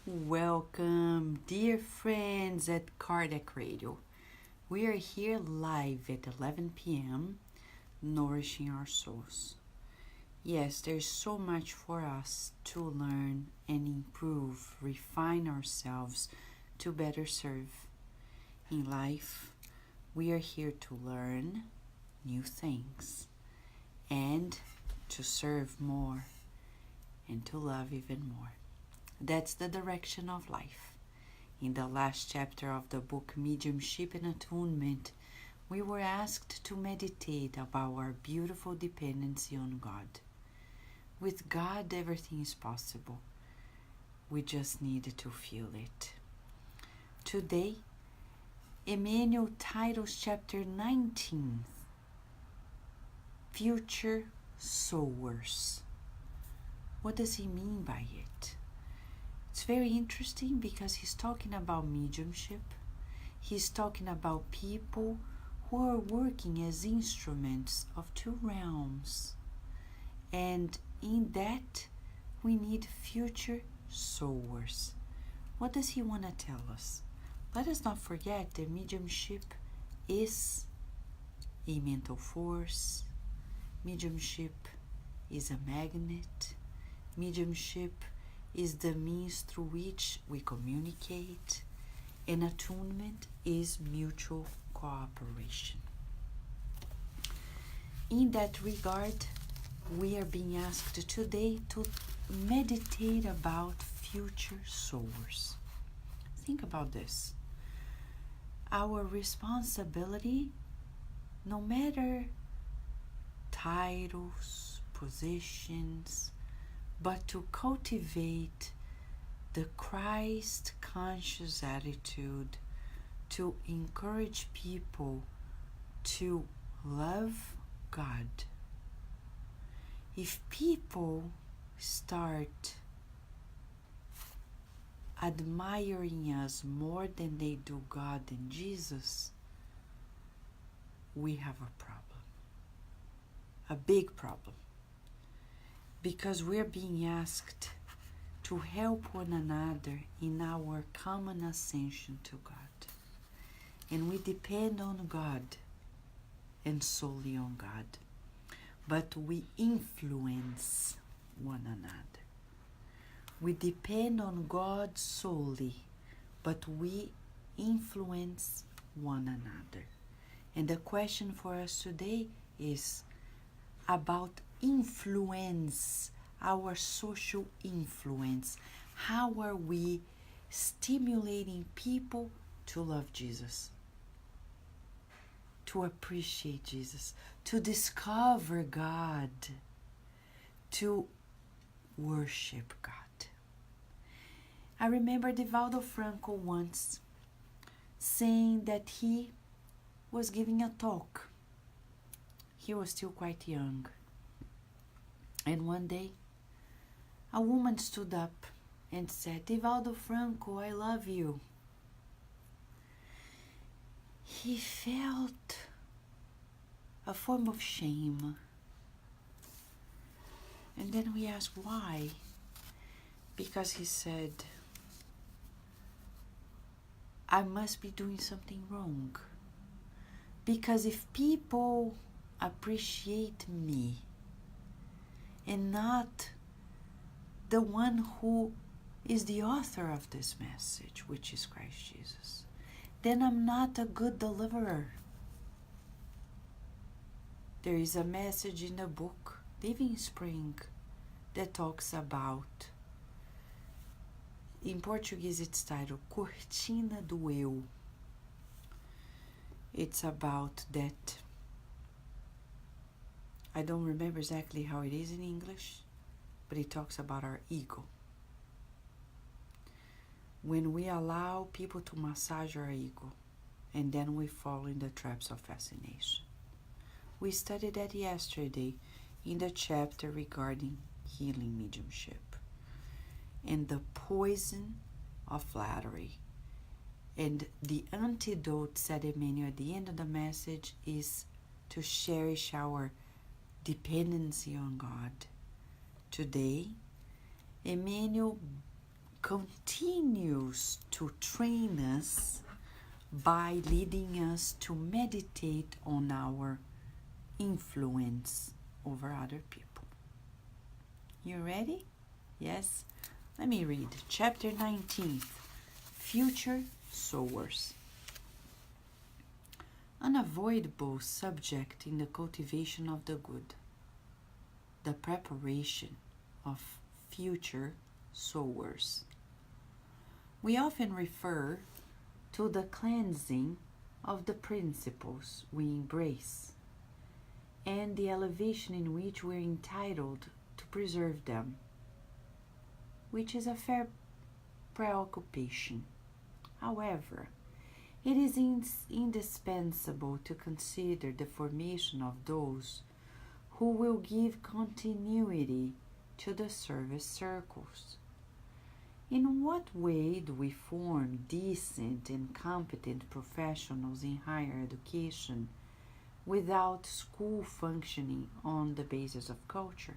Welcome, dear friends at Cardiac Radio. We are here live at 11 p.m., nourishing our souls. Yes, there's so much for us to learn and improve, refine ourselves to better serve. In life, we are here to learn new things and to serve more and to love even more. That's the direction of life. In the last chapter of the book Mediumship and Attunement, we were asked to meditate about our beautiful dependency on God. With God, everything is possible. We just need to feel it. Today, Emmanuel titles chapter 19, Future Sowers. What does he mean by it? It's very interesting because he's talking about mediumship. He's talking about people who are working as instruments of two realms. And in that, we need future sowers. What does he want to tell us? Let us not forget that mediumship is a mental force. Mediumship is a magnet. Mediumship is the means through which we communicate, and attunement is mutual cooperation. In that regard, we are being asked today to meditate about future sowers. Think about this. Our responsibility, no matter titles, positions, but to cultivate the Christ-conscious attitude, to encourage people to love God. If people start admiring us more than they do God and Jesus, we have a problem, a big problem. Because we're being asked to help one another in our common ascension to God. And we depend on God and solely on God. But we influence one another. We depend on God solely, but we influence one another. And the question for us today is about influence, our social influence. How are we stimulating people to love Jesus, to appreciate Jesus, to discover God, to worship God? I remember Divaldo Franco once saying that he was giving a talk. He was still quite young. And one day, a woman stood up and said, "Divaldo Franco, I love you." He felt a form of shame. And then we asked why. Because he said, I must be doing something wrong. Because if people appreciate me and not the one who is the author of this message, which is Christ Jesus, then I'm not a good deliverer. There is a message in the book, Living Spring, that talks about, in Portuguese it's titled Cortina do Eu. It's about that, I don't remember exactly how it is in English, but it talks about our ego. When we allow people to massage our ego, and then we fall in the traps of fascination. We studied that yesterday in the chapter regarding healing mediumship and the poison of flattery. And the antidote, said Emmanuel at the end of the message, is to cherish our dependency on God. Today, Emmanuel continues to train us by leading us to meditate on our influence over other people. You ready? Yes? Let me read. Chapter 19, Future Sowers. Unavoidable subject in the cultivation of the good, the preparation of future sowers. We often refer to the cleansing of the principles we embrace and the elevation in which we're entitled to preserve them, which is a fair preoccupation. However, it is indispensable to consider the formation of those who will give continuity to the service circles. In what way do we form decent and competent professionals in higher education without school functioning on the basis of culture?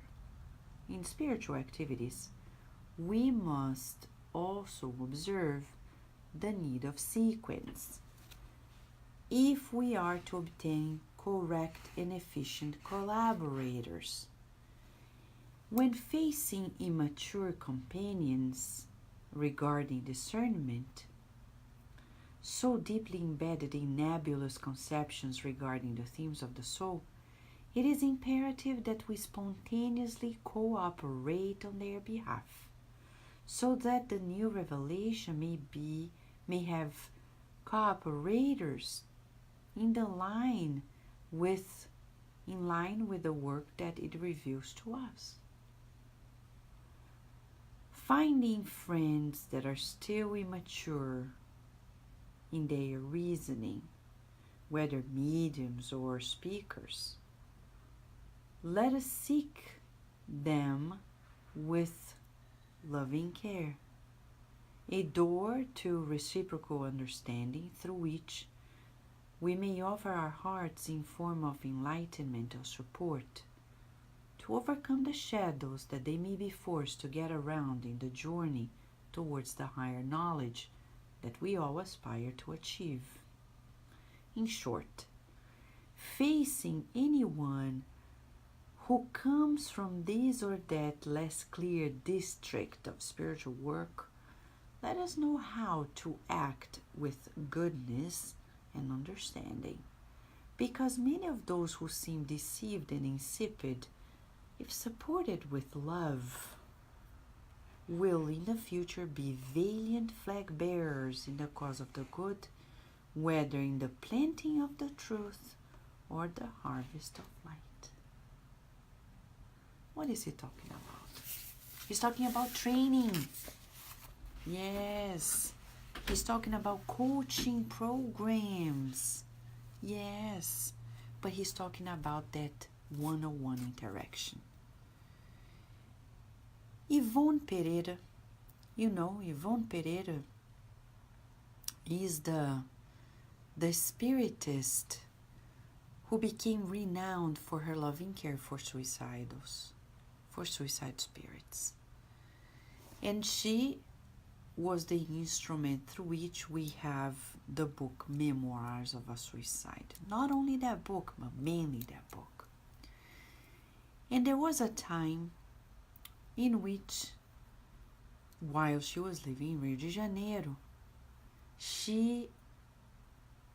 In spiritual activities, we must also observe the need of sequence if we are to obtain correct and efficient collaborators. When facing immature companions regarding discernment, so deeply embedded in nebulous conceptions regarding the themes of the soul, it is imperative that we spontaneously cooperate on their behalf, so that the new revelation may have cooperators in line with the work that it reveals to us. Finding friends that are still immature in their reasoning, whether mediums or speakers, let us seek them with loving care, a door to reciprocal understanding through which we may offer our hearts in form of enlightenment or support to overcome the shadows that they may be forced to get around in the journey towards the higher knowledge that we all aspire to achieve. In short, facing anyone who comes from this or that less clear district of spiritual work, let us know how to act with goodness and understanding, because many of those who seem deceived and insipid, if supported with love, will in the future be valiant flag bearers in the cause of the good, whether in the planting of the truth or the harvest of light. What is he talking about? He's talking about training. Yes. He's talking about coaching programs. Yes. But he's talking about that one-on-one interaction. Yvonne Pereira, Yvonne Pereira is the spiritist who became renowned for her loving care for suicide spirits. And she was the instrument through which we have the book Memoirs of a Suicide. Not only that book, but mainly that book. And there was a time in which, while she was living in Rio de Janeiro, she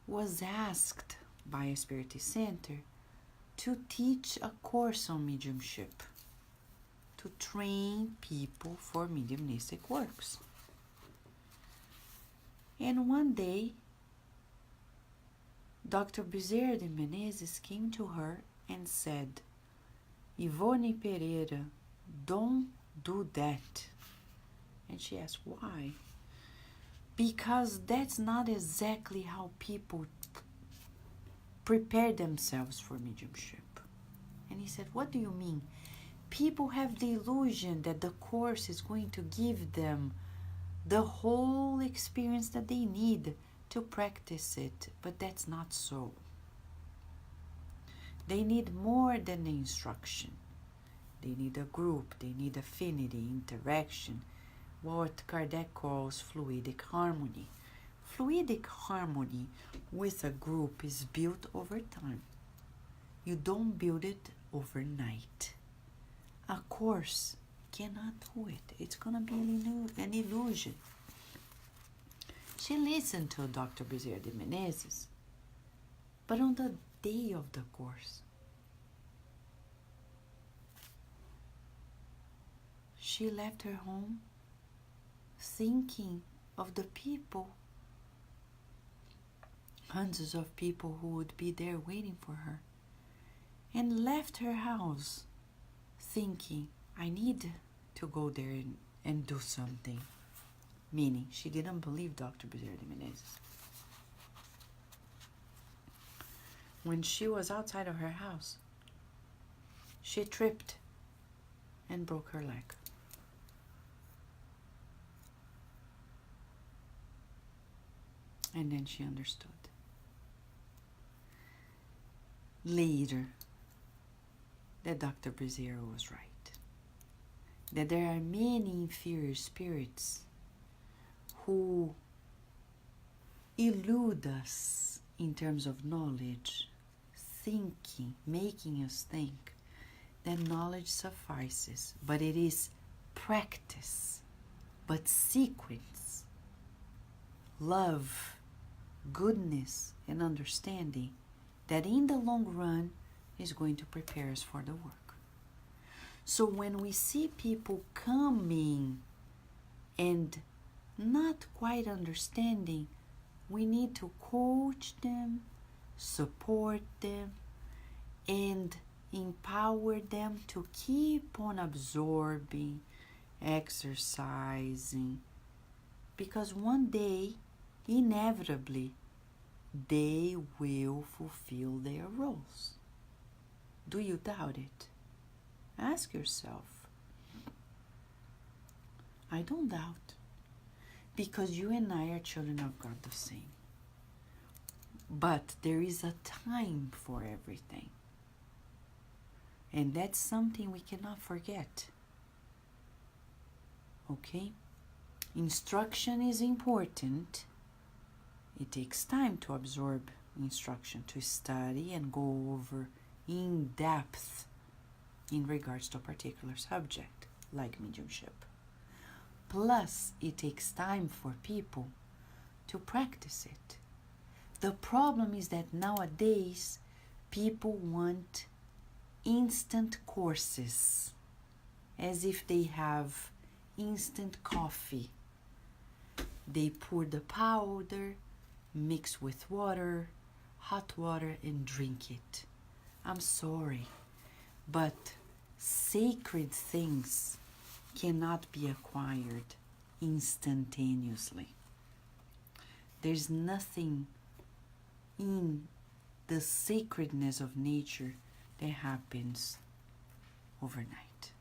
was asked by a spiritist center to teach a course on mediumship, to train people for mediumistic works. And one day, Dr. Bezerra de Menezes came to her and said, Yvonne Pereira, don't do that. And she asked, why? Because that's not exactly how people prepare themselves for mediumship. And he said, what do you mean? People have the illusion that the course is going to give them the whole experience that they need to practice it, but that's not so. They need more than the instruction. They need a group, they need affinity, interaction what Kardec calls fluidic harmony. Fluidic harmony with a group is built over time. You don't build it overnight. A course cannot do it. It's going to be an illusion. She listened to Dr. Bezerra de Menezes, but on the day of the course, she left her home thinking of the people, hundreds of people who would be there waiting for her, and left her house thinking, I need to go there and do something. Meaning, she didn't believe Dr. Bezerra de Menezes. When she was outside of her house, she tripped and broke her leg. And then she understood. Later, that Dr. Bezerra was right. That there are many inferior spirits who elude us in terms of knowledge, thinking, making us think that knowledge suffices, but it is practice, but sequence, love, goodness, and understanding that in the long run is going to prepare us for the work. So when we see people coming and not quite understanding, we need to coach them, support them, and empower them to keep on absorbing, exercising, because one day, inevitably, they will fulfill their roles. Do you doubt it? Ask yourself. I don't doubt, because you and I are children of God the same. But there is a time for everything. And that's something we cannot forget. Okay? Instruction is important. It takes time to absorb instruction, to study and go over in depth in regards to a particular subject, like mediumship. Plus, it takes time for people to practice it. The problem is that nowadays, people want instant courses, as if they have instant coffee. They pour the powder, mix with water, hot water, and drink it. I'm sorry, but sacred things cannot be acquired instantaneously. There's nothing in the sacredness of nature that happens overnight.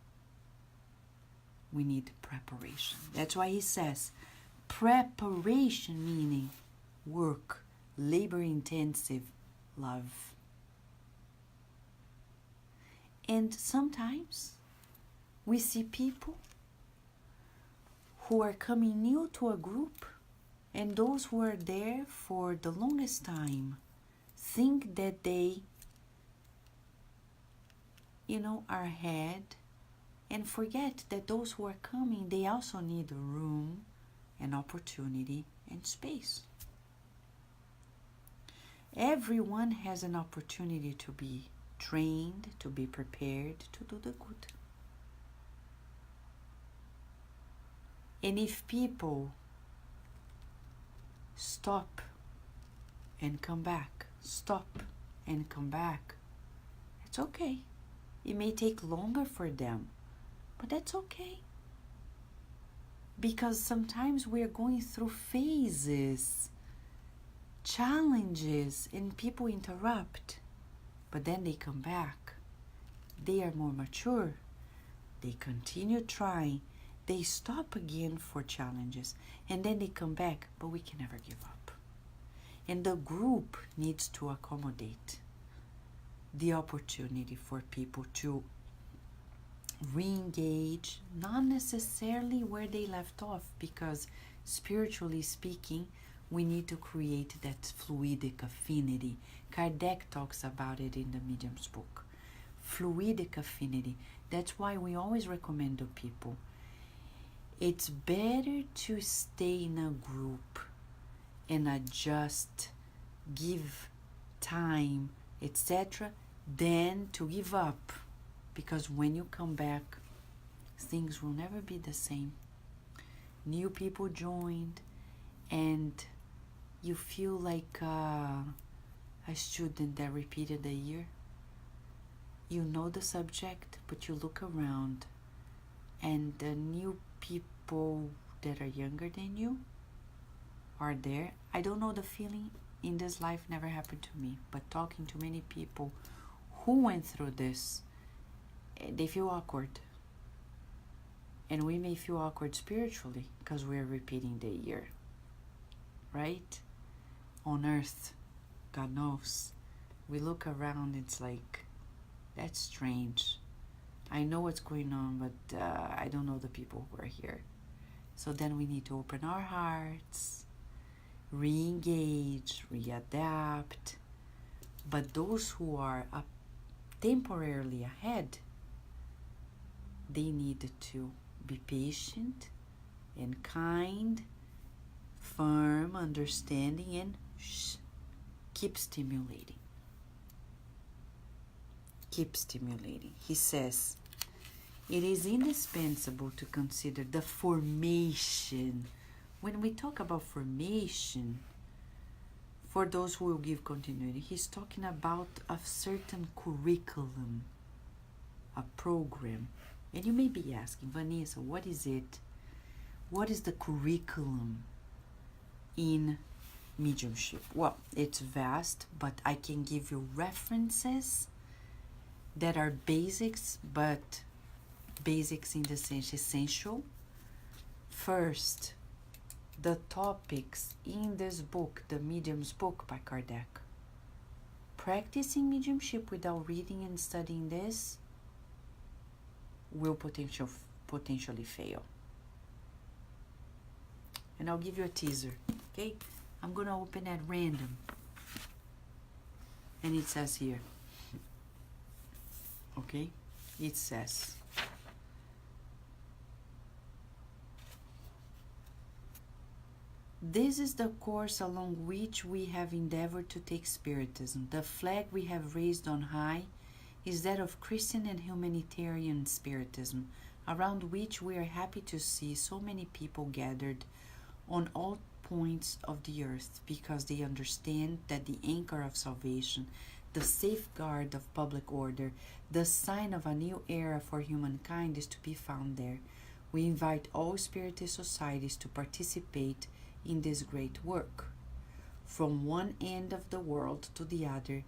We need preparation. That's why he says preparation, meaning work, labor-intensive love. And sometimes we see people who are coming new to a group, and those who are there for the longest time think that they, are ahead, and forget that those who are coming, they also need room and opportunity and space. Everyone has an opportunity to be trained, to be prepared to do the good. And if people stop and come back, stop and come back, it's okay. It may take longer for them, but that's okay. Because sometimes we're going through phases, challenges, and people interrupt, but then they come back. They are more mature. They continue trying. They stop again for challenges, and then they come back, but we can never give up. And the group needs to accommodate the opportunity for people to re-engage, not necessarily where they left off, because spiritually speaking, we need to create that fluidic affinity. Kardec talks about it in the Medium's book. Fluidic affinity. That's why we always recommend to people, it's better to stay in a group and adjust, give time, etc., than to give up. Because when you come back, things will never be the same. New people joined, and you feel like a student that repeated a year. You know the subject, but you look around, and the new people that are younger than you are there. I don't know the feeling. In this life, never happened to me, but talking to many people who went through this, they feel awkward. And we may feel awkward spiritually because we're repeating the year, right? On earth, God knows. We look around, it's like, that's strange. I know what's going on, but I don't know the people who are here. So then we need to open our hearts, re-engage, readapt. But those who are temporarily ahead, they need to be patient and kind, firm, understanding, and keep stimulating. Keep stimulating. He says, it is indispensable to consider the formation. When we talk about formation, for those who will give continuity, he's talking about a certain curriculum, a program. And you may be asking, Vanessa, what is it? What is the curriculum in mediumship? Well, it's vast, but I can give you references that are basics, but basics in the sense essential. First, the topics in this book, the Medium's book by Kardec. Practicing mediumship without reading and studying this will potentially fail. And I'll give you a teaser, okay? I'm going to open at random. And it says here, okay? It says, this is the course along which we have endeavored to take Spiritism. The flag we have raised on high is that of Christian and humanitarian Spiritism, around which we are happy to see so many people gathered on all points of the earth, because they understand that the anchor of salvation, the safeguard of public order, the sign of a new era for humankind is to be found there. We invite all Spiritist societies to participate in this great work. From one end of the world to the other,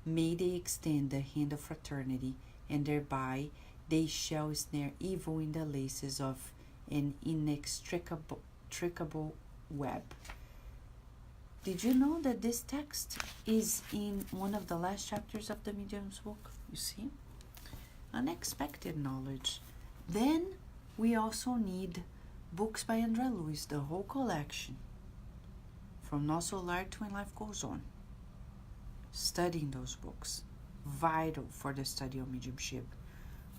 may they extend the hand of fraternity, and thereby they shall snare evil in the laces of an inextricable web. Did you know that this text is in one of the last chapters of the Medium's book? You see? Unexpected knowledge. Then we also need books by André Luiz, the whole collection. From Nosso Lar to When Life Goes On. Studying those books. Vital for the study of mediumship.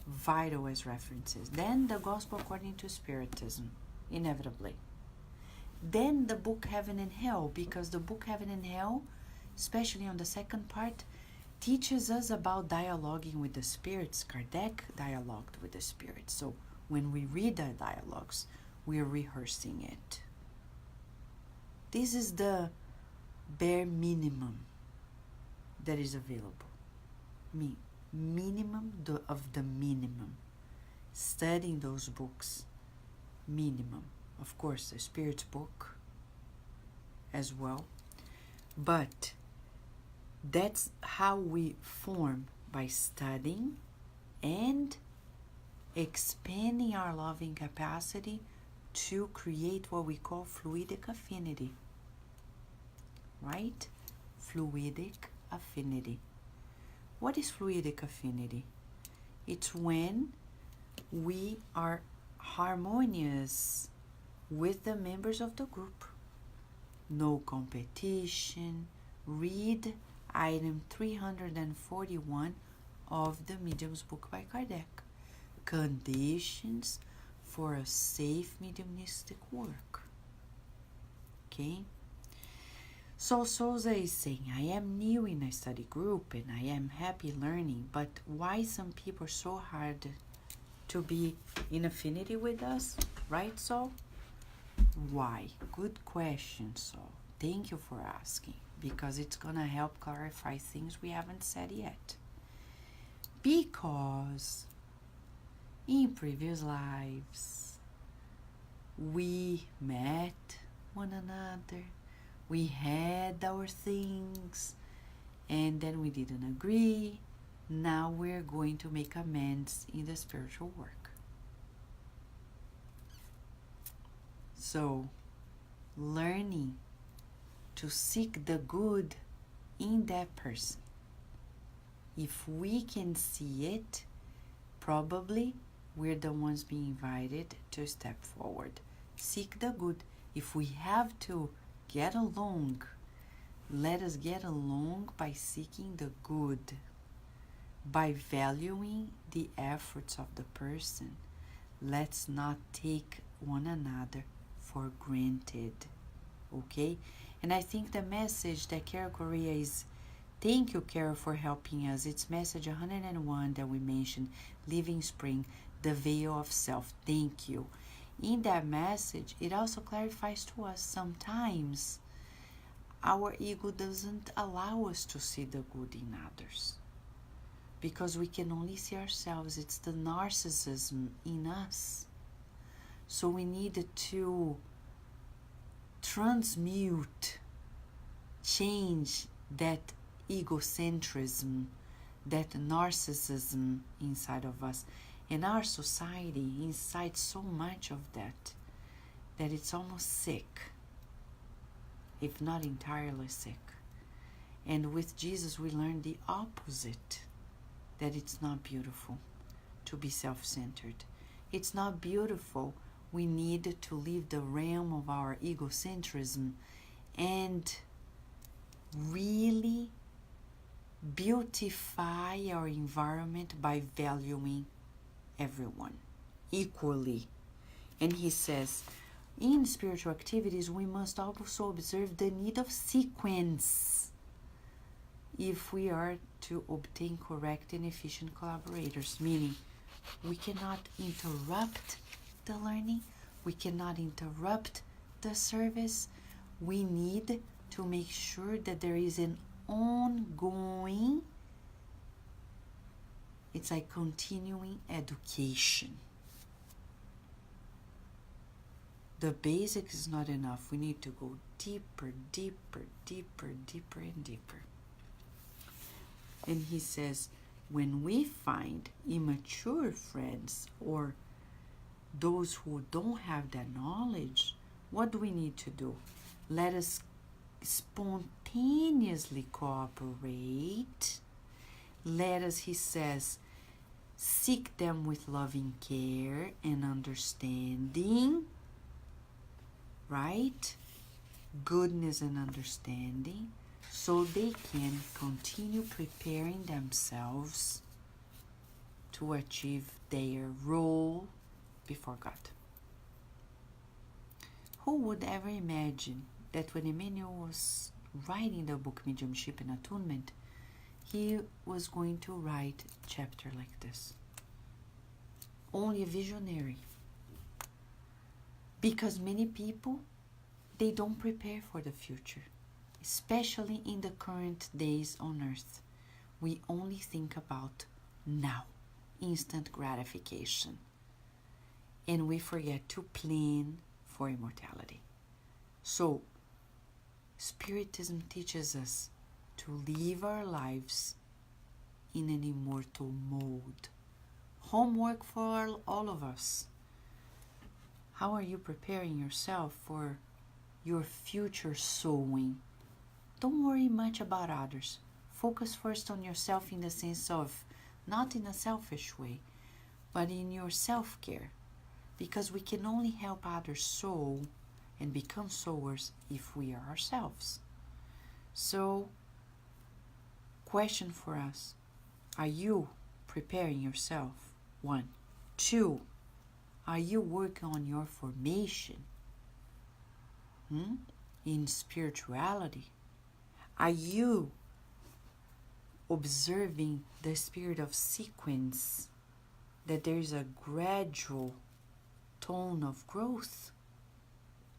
Vital as references. Then the Gospel According to Spiritism. Inevitably. Then the book Heaven and Hell, because the book Heaven and Hell, especially on the second part, teaches us about dialoguing with the spirits. Kardec dialogued with the spirits. So when we read the dialogues, we are rehearsing it. This is the bare minimum that is available. Minimum of the minimum. Studying those books. Minimum. Of course, the Spirit's book as well. But that's how we form, by studying and expanding our loving capacity to create what we call fluidic affinity. Right? Fluidic affinity. What is fluidic affinity? It's when we are harmonious with the members of the group. No competition. Read item 341 of the Medium's book by Kardec. Conditions for a safe mediumistic work. Okay? So Souza is saying, I am new in a study group and I am happy learning, but why some people are so hard to be in affinity with us? Right, Sol? Why? Good question, Sol. Thank you for asking, because it's gonna help clarify things we haven't said yet. Because in previous lives, we met one another, we had our things, and then we didn't agree. Now we're going to make amends in the spiritual work. So, learning to seek the good in that person. If we can see it, probably we're the ones being invited to step forward. Seek the good. If we have to get along, let us get along by seeking the good, by valuing the efforts of the person. Let's not take one another for granted, okay? And I think the message that Carol Correa is, thank you, Carol, for helping us. It's message 101 that we mentioned, Living Spring, the veil of self. Thank you. In that message, it also clarifies to us sometimes our ego doesn't allow us to see the good in others, because we can only see ourselves. It's the narcissism in us. So we need to transmute, change that egocentrism, that narcissism inside of us. And our society incites so much of that it's almost sick, if not entirely sick. And with Jesus we learn the opposite, that it's not beautiful to be self-centered. It's not beautiful. We need to leave the realm of our egocentrism and really beautify our environment by valuing everyone equally. And he says, in spiritual activities, we must also observe the need of sequence if we are to obtain correct and efficient collaborators, meaning we cannot interrupt the learning, we cannot interrupt the service. We need to make sure that there is an ongoing, it's like continuing education. The basics is not enough. We need to go deeper, deeper, deeper, deeper, and deeper. And he says, when we find immature friends or those who don't have that knowledge, what do we need to do? Let us spontaneously cooperate. Let us, he says, seek them with loving care and understanding, right? Goodness and understanding, so they can continue preparing themselves to achieve their role before God. Who would ever imagine that when Emmanuel was writing the book Mediumship and Attunement, he was going to write a chapter like this? Only a visionary. Because many people, they don't prepare for the future, especially in the current days on earth. We only think about now, instant gratification. And we forget to plan for immortality. So, Spiritism teaches us to live our lives in an immortal mode. Homework for all of us. How are you preparing yourself for your future sowing? Don't worry much about others. Focus first on yourself, in the sense of, not in a selfish way, but in your self-care, because we can only help others sow and become sowers if we are ourselves. So, question for us, are you preparing yourself? 1. 2, are you working on your formation in spirituality? Are you observing the spirit of sequence, that there is a gradual tone of growth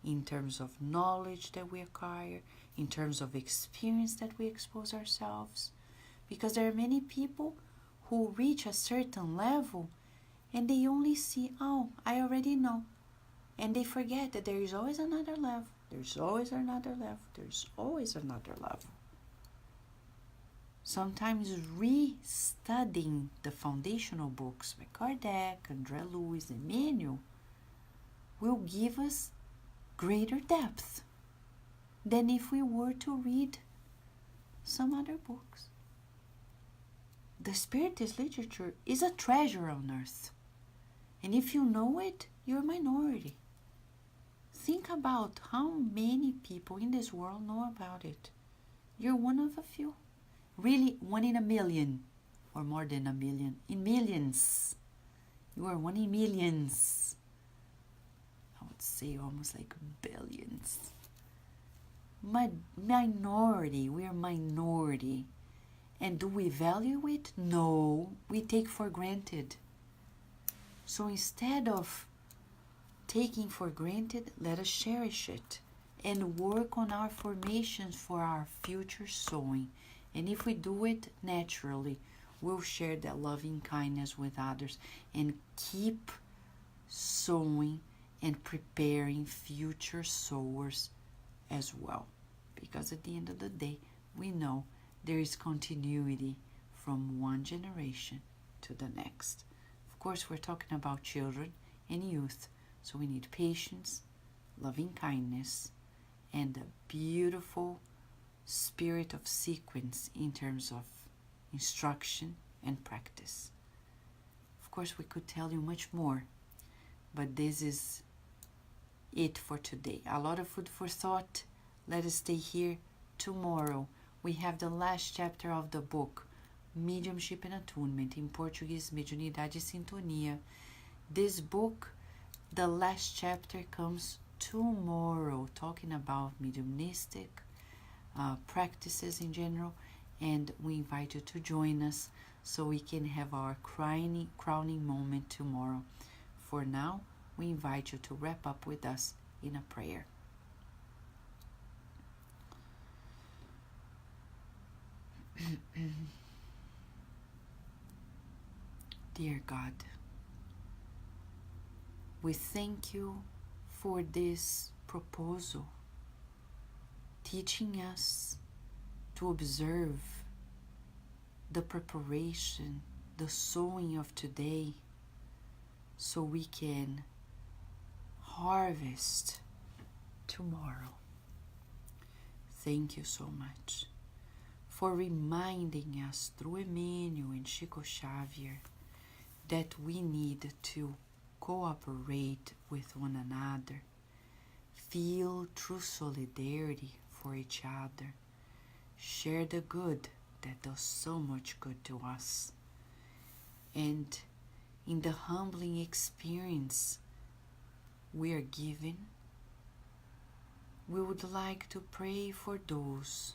in terms of knowledge that we acquire, in terms of experience that we expose ourselves? Because there are many people who reach a certain level and they only see, oh, I already know. And they forget that there is always another level. There's always another level. There's always another level. Sometimes re-studying the foundational books by Kardec, André Luiz, and Emmanuel will give us greater depth than if we were to read some other books. The Spiritist literature is a treasure on earth. And if you know it, you're a minority. Think about how many people in this world know about it. You're one of a few. Really, 1 in a million, or more than a million, in millions. You are 1 in millions. I would say almost like billions. Minority, we are minority. And do we value it? No, we take for granted. So instead of taking for granted, let us cherish it and work on our formations for our future sowing. And if we do it naturally, we'll share that loving kindness with others and keep sowing and preparing future sowers as well. Because at the end of the day, we know there is continuity from one generation to the next. Of course, we're talking about children and youth, so we need patience, loving kindness, and a beautiful spirit of sequence in terms of instruction and practice. Of course, we could tell you much more, but this is it for today. A lot of food for thought. Let us stay here tomorrow. We have the last chapter of the book, Mediumship and Attunement, in Portuguese, Mediunidade e Sintonia. This book, the last chapter comes tomorrow, talking about mediumistic practices in general, and we invite you to join us so we can have our crowning moment tomorrow. For now, we invite you to wrap up with us in a prayer. Dear God, we thank you for this proposal, teaching us to observe the preparation, the sowing of today, so we can harvest tomorrow. Thank you so much for reminding us through Emmanuel and Chico Xavier that we need to cooperate with one another, feel true solidarity for each other, share the good that does so much good to us. And in the humbling experience we are given, we would like to pray for those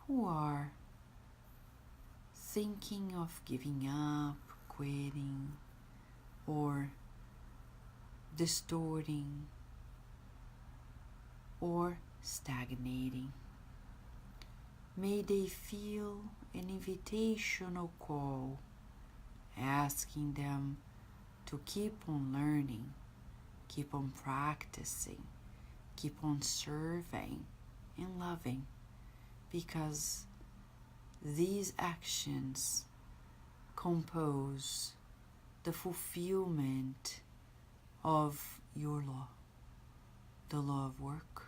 who are thinking of giving up, quitting, or distorting, or stagnating. May they feel an invitational call asking them to keep on learning, keep on practicing, keep on serving and loving, because these actions compose the fulfillment of your law, the law of work,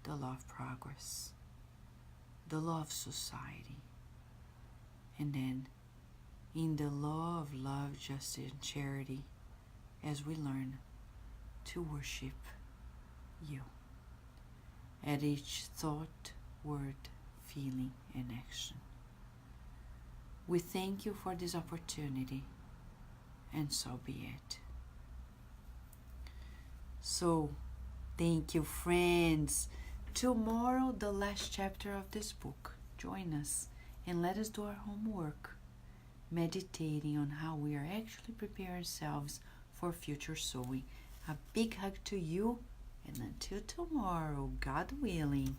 the law of progress, the law of society, and then in the law of love, justice, and charity as we learn to worship you at each thought, word, feeling, and action. We thank you for this opportunity, and so be it. So, thank you, friends. Tomorrow, the last chapter of this book. Join us and let us do our homework, meditating on how we are actually preparing ourselves for future sowing. A big hug to you, and until tomorrow, God willing.